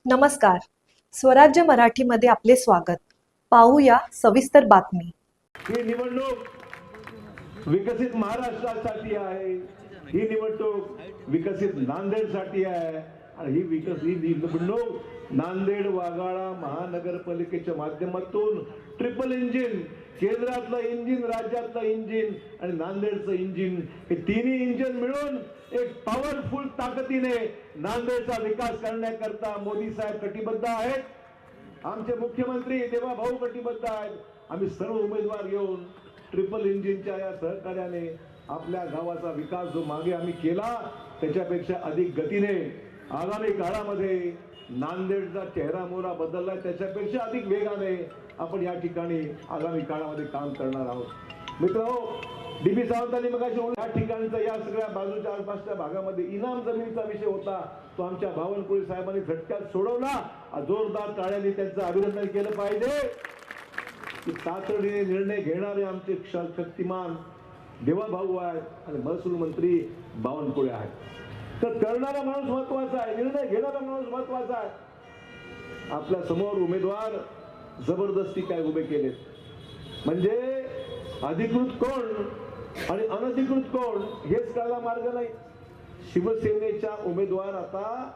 नमस्कार. स्वराज्य मराठीमध्ये आपले स्वागत. पाहूया सविस्तर बातमी. ही निवडणूक विकसित महाराष्ट्रासाठी आहे. ही निवडणूक विकसित नांदेडसाठी आहे आणि ही निवडणूक नांदेड वाघाळा महानगरपालिकेच्या माध्यमातून ट्रिपल इंजिन, केंद्रातलं इंजिन, राज्यातलं इंजिन आणि नांदेडचं इंजिन, हे तिन्ही इंजिन मिळून एक पॉवरफुल ताकदीने नांदेडचा विकास करण्याकरता मोदी साहेब कटिबद्ध आहेत. आमचे मुख्यमंत्री देवा भाऊ कटिबद्ध आहेत. आम्ही सर्व उमेदवार घेऊन ट्रिपल इंजिनच्या या सहकार्याने आपल्या गावाचा विकास जो मागे आम्ही केला त्याच्यापेक्षा अधिक गतीने आगामी काळामध्ये नांदेडचा चेहरा मोहरा बदलला त्याच्यापेक्षा अधिक वेगाने आपण या ठिकाणी आगामी काळामध्ये काम करणार आहोत. मित्रांनो, डीबी सावंतांनी मगाशी या ठिकाणचा या सगळ्या बाजूच्या आसपासच्या भागामध्ये इनाम जमिनीचा विषय होता, तो आमच्या बावनकुळे साहेबांनी झटक्यात सोडवला. जोरदार टाळ्यांनी त्यांचं अभिनंदन केलं पाहिजे. की तातडीने निर्णय घेणारे आमचे शक्तिमान देवाभाऊ आहेत आणि महसूल मंत्री बावनकुळे आहेत. तर करणारा माणूस महत्वाचा आहे, निर्णय घेणारा माणूस महत्वाचा आहे. आपल्या समोर उमेदवार जबरदस्ती काय उभे केलेत, म्हणजे अधिकृत कोण आणि अनधिकृत कोण हेच कळला मार्ग नाही. शिवसेनेच्या उमेदवार आता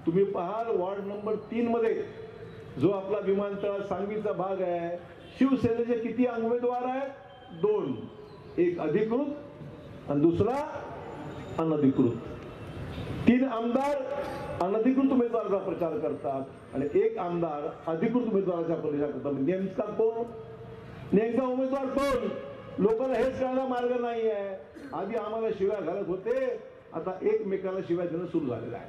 तुम्ही पाहाल वार्ड नंबर 3 मध्ये जो आपला विमानतळ सांगवीचा भाग आहे, शिवसेनेचे किती उमेदवार आहेत? 2. एक अधिकृत आणि दुसरा अनधिकृत. 3 आमदार अनधिकृत उमेदवाराचा प्रचार करतात आणि एक आमदार अधिकृत उमेदवाराचा प्रचार करतात. नेमका कोण, नेमका उमेदवार कोण? लोकांना हेच कळायला मार्ग नाही आहे. आधी आम्हाला शिव्या घालत होते, आता एकमेकाला शिव्या देणं सुरू झालेलं आहे.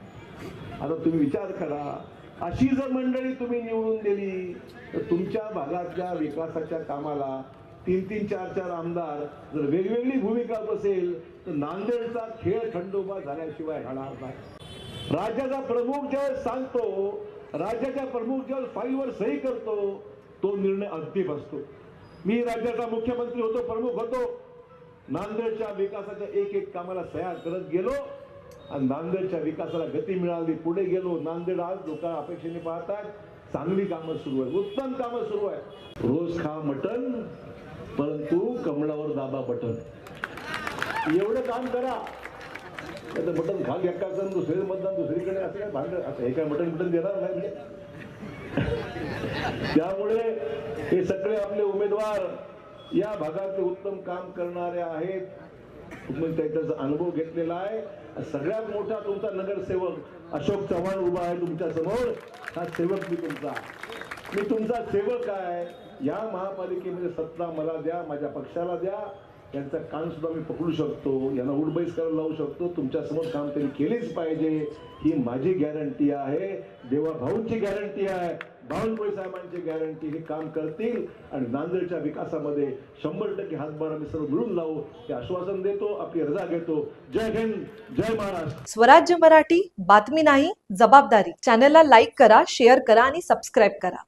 आता तुम्ही विचार करा, अशी जर मंडळी तुम्ही निवडून दिली तर तुमच्या भागातल्या विकासाच्या कामाला 3-3, 4-4 आमदार जर वेगवेगळी भूमिका असेल तर नांदेडचा खेळ खंडोबा झाल्याशिवाय राहणार नाही. राज्याचा प्रमुख ज्यावेळेस सांगतो, राज्याच्या प्रमुख ज्यावेळेस फाईलवर सही करतो, तो निर्णय अंतिम असतो. मी राज्याचा मुख्यमंत्री होतो, प्रमुख होतो, नांदेडच्या विकासाच्या एक कामाला सह्या करत गेलो आणि नांदेडच्या विकासाला गती मिळाली, पुढे गेलो. नांदेड आज लोक अपेक्षेने पाहतात, चांगली कामं सुरू आहे, उत्तम कामं सुरू आहे. रोज खा मटन परंतु कमळावर दाबा बटन, एवढं काम करा. बटन खा एकाचं दुसरे मतदान दुसरीकडे, असं काय भांडण, असं हे काय मटन देणार नाही. त्यामुळे हे सगळे आपले उमेदवार या भागातले उत्तम काम करणारे आहेत. तुम्ही त्याचा अनुभव घेतलेला आहे. सगळ्यात मोठा तुमचा नगरसेवक अशोक चव्हाण उभा आहे तुमच्या समोर. हा सेवक मी तुमचा सेवक आहे. या महापालिकेमध्ये सत्ता मला द्या, माझ्या पक्षाला द्या. यांचा कान सुद्धा मी पकडू शकतो, यांना उठबैस करायला लावू शकतो. तुमच्या समोर काम त्यांनी केलेच पाहिजे, ही माझी गॅरंटी आहे, देवा भाऊंची गॅरंटी आहे, बावनकुळे साहेबांची गॅरंटी. हे काम करतील आणि नांदेडच्या विकासामध्ये 100% हातभार आम्ही सर्व मिळून लावू हे आश्वासन देतो. आपली रजा घेतो. जय हिंद, जय महाराष्ट्र. स्वराज्य मराठी, बातमी नाही जबाबदारी. चॅनलला लाईक करा, शेअर करा आणि सबस्क्राईब करा.